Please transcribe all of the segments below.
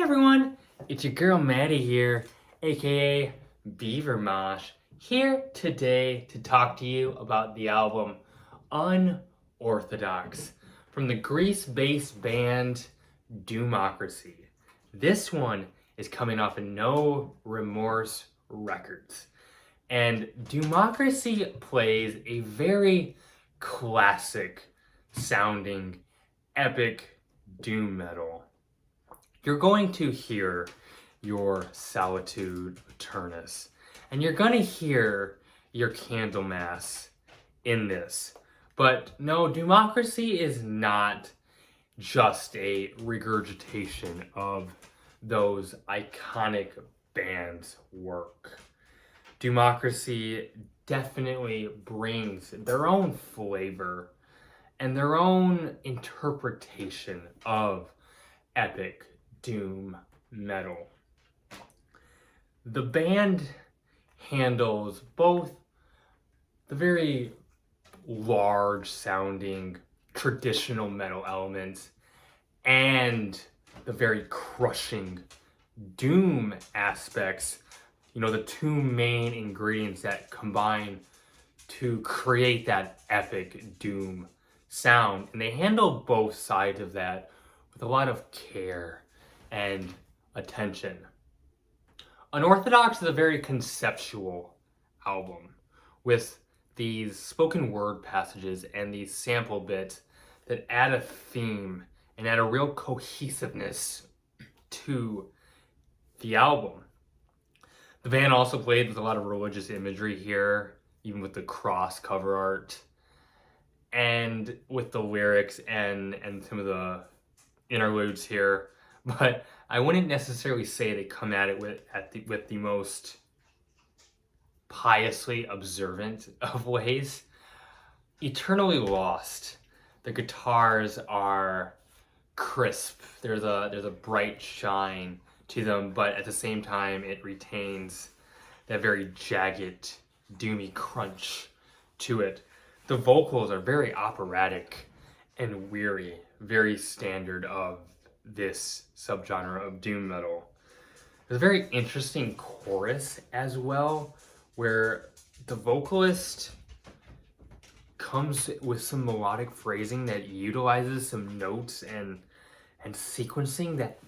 everyone, it's your girl Maddie here, aka Beaver Mosh, here today to talk to you about the album Unorthodox from the Greece-based band Doomocracy. This one is coming off of No Remorse Records. And Doomocracy plays a very classic sounding epic doom metal. You're going to hear your Solitude Eternus, and you're going to hear your Candlemass in this. But no, Doomocracy is not just a regurgitation of those iconic bands' work. Doomocracy definitely brings their own flavor and their own interpretation of epic doom metal. The band handles both the very large sounding traditional metal elements and the very crushing doom aspects, the two main ingredients that combine to create that epic doom sound. And they handle both sides of that with a lot of care and attention. Unorthodox is a very conceptual album with these spoken word passages and these sample bits that add a theme and add a real cohesiveness to the album. The band also played with a lot of religious imagery here, even with the cross cover art, and with the lyrics and some of the interludes here. But I wouldn't necessarily say they come at it with the most piously observant of ways. Eternally Lost, the guitars are crisp. There's a bright shine to them, but at the same time it retains that very jagged, doomy crunch to it. The vocals are very operatic and weary, very standard of this subgenre of doom metal. There's a very interesting chorus as well, where the vocalist comes with some melodic phrasing that utilizes some notes and sequencing that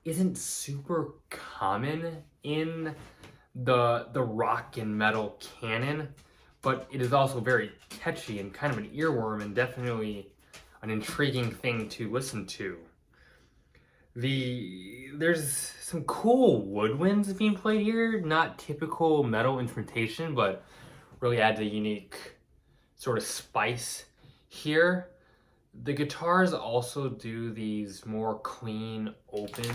isn't super common in the rock and metal canon, but it is also very catchy and kind of an earworm and definitely an intriguing thing to listen to. There's some cool woodwinds being played here, not typical metal instrumentation, but really adds a unique sort of spice here. The guitars also do these more clean, open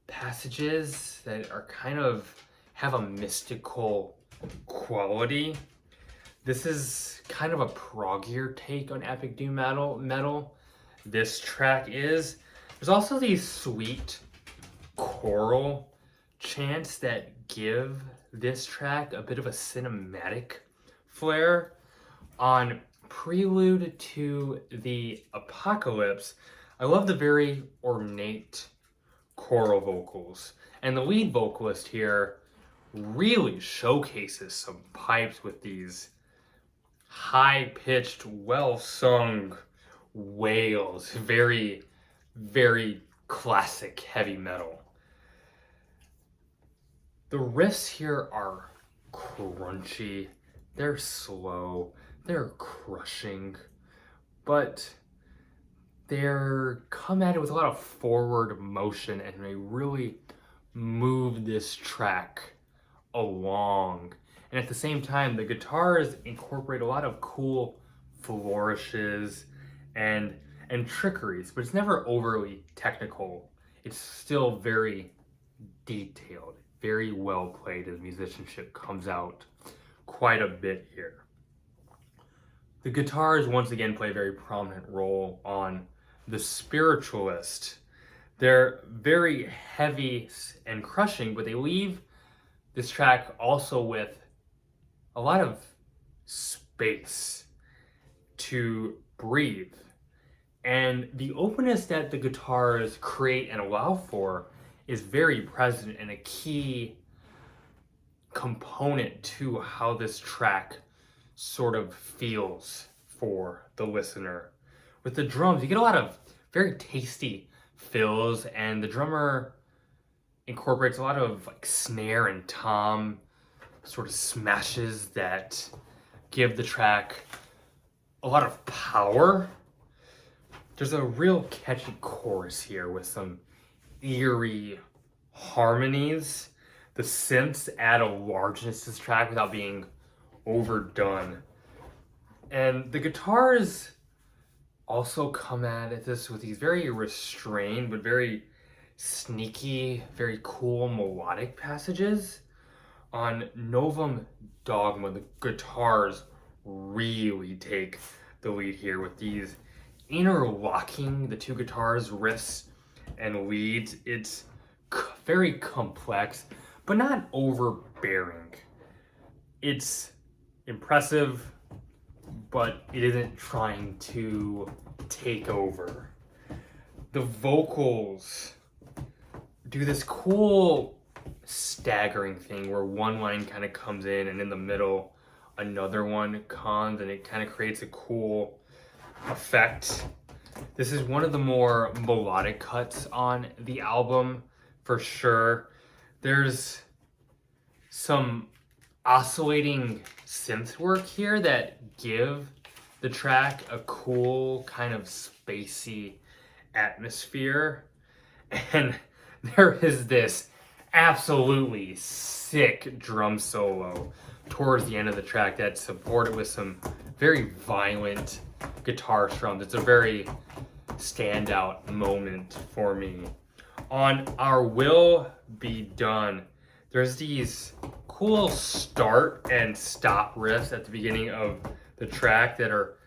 passages that are kind of have a mystical quality. This is kind of a proggier take on epic doom metal. This track is. There's also these sweet choral chants that give this track a bit of a cinematic flair. On Prelude to the Apocalypse, I love the very ornate choral vocals. And the lead vocalist here really showcases some pipes with these high-pitched, well-sung wails. Very, very classic heavy metal. The riffs here are crunchy, they're slow, they're crushing, but they're come at it with a lot of forward motion and they really move this track along. And at the same time, the guitars incorporate a lot of cool flourishes and trickeries, but it's never overly technical. It's still very detailed, very well played, as musicianship comes out quite a bit here. The guitars once again play a very prominent role on The Spiritualist. They're very heavy and crushing, but they leave this track also with a lot of space to breathe. And the openness that the guitars create and allow for is very present and a key component to how this track sort of feels for the listener. With the drums, you get a lot of very tasty fills, and the drummer incorporates a lot of like snare and tom sort of smashes that give the track a lot of power. There's a real catchy chorus here with some eerie harmonies. The synths add a largeness to this track without being overdone. And the guitars also come at this with these very restrained but very sneaky, very cool melodic passages. On Novum Dogma, the guitars really take the lead here with these interlocking the two guitars, riffs and leads. It's very complex, but not overbearing. It's impressive, but it isn't trying to take over. The vocals do this cool staggering thing where one line kind of comes in and in the middle another one comes, and it kind of creates a cool effect. This is one of the more melodic cuts on the album for sure. There's some oscillating synth work here that give the track a cool kind of spacey atmosphere. And there is this absolutely sick drum solo towards the end of the track that's supported with some very violent guitar strums. It's a very standout moment for me. On Our Will Be Done, there's these cool start and stop riffs at the beginning of the track that are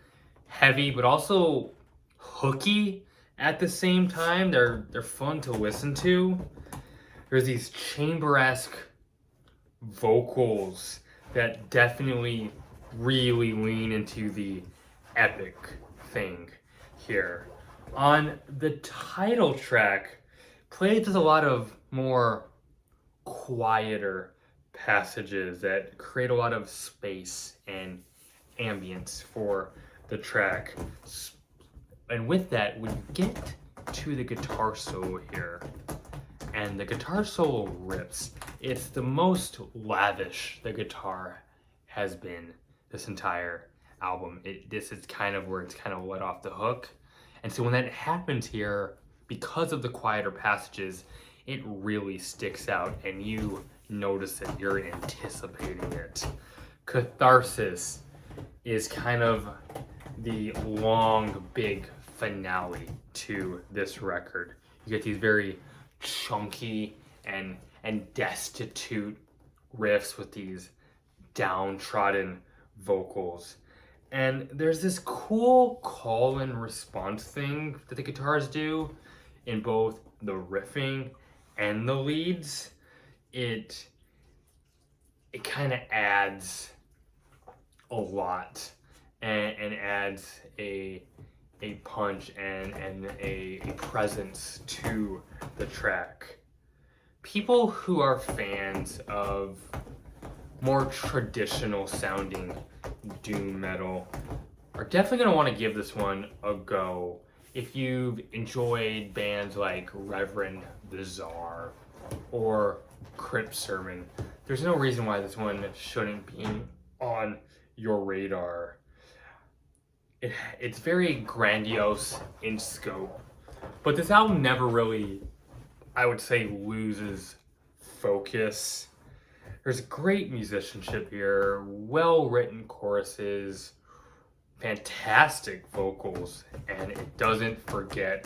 heavy but also hooky at the same time. They're fun to listen to. There's these chamber-esque vocals that definitely really lean into the epic thing here. On the title track, plays with a lot of more quieter passages that create a lot of space and ambience for the track. And with that, when you get to the guitar solo here, and the guitar solo rips, it's the most lavish the guitar has been this entire album. This is kind of where it's kind of let off the hook. And so when that happens here, because of the quieter passages, it really sticks out and you notice it, you're anticipating it. Catharsis is kind of the long, big finale to this record. You get these very chunky and destitute riffs with these downtrodden vocals. And there's this cool call and response thing that the guitars do in both the riffing and the leads. It kind of adds a lot and adds a punch and a presence to the track. People who are fans of more traditional sounding doom metal are definitely going to want to give this one a go. If you've enjoyed bands like Reverend the Czar or Crypt Sermon, there's no reason why this one shouldn't be on your radar. It's very grandiose in scope, but this album never really, I would say, loses focus. There's great musicianship here, well-written choruses, fantastic vocals, and it doesn't forget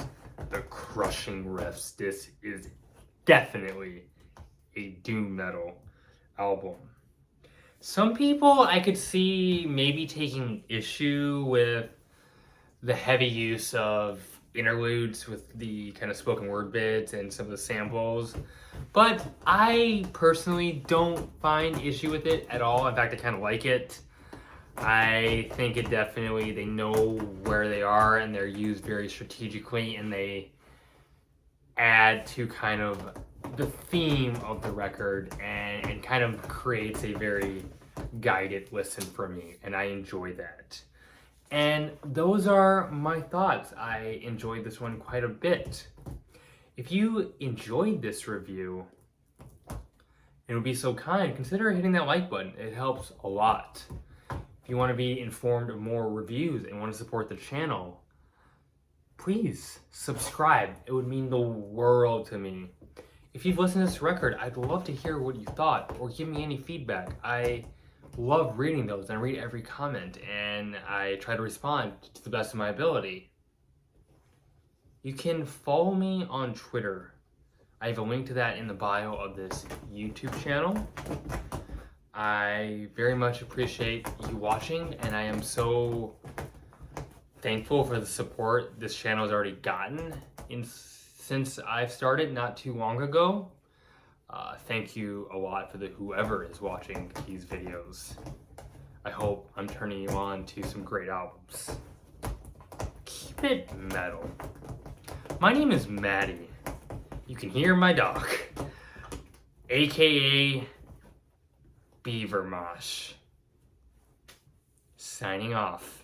the crushing riffs. This is definitely a doom metal album. Some people I could see maybe taking issue with the heavy use of interludes with the kind of spoken word bits and some of the samples, but I personally don't find issue with it at all. In fact, I kind of like it. I think it definitely, they know where they are and they're used very strategically, and they add to kind of the theme of the record and kind of creates a very guided listen for me, and I enjoy that. And those are my thoughts. I enjoyed this one quite a bit. If you enjoyed this review and would be so kind, consider hitting that like button. It helps a lot. If you want to be informed of more reviews and want to support the channel, please subscribe. It would mean the world to me. If you've listened to this record, I'd love to hear what you thought or give me any feedback. I love reading those, and I read every comment, and I try to respond to the best of my ability. You can follow me on Twitter. I have a link to that in the bio of this YouTube channel. I very much appreciate you watching, and I am so thankful for the support this channel has already gotten since I've started not too long ago. Thank you a lot for whoever is watching these videos. I hope I'm turning you on to some great albums. Keep it metal. My name is Maddie. You can hear my dog, aka Beaver Mosh. Signing off.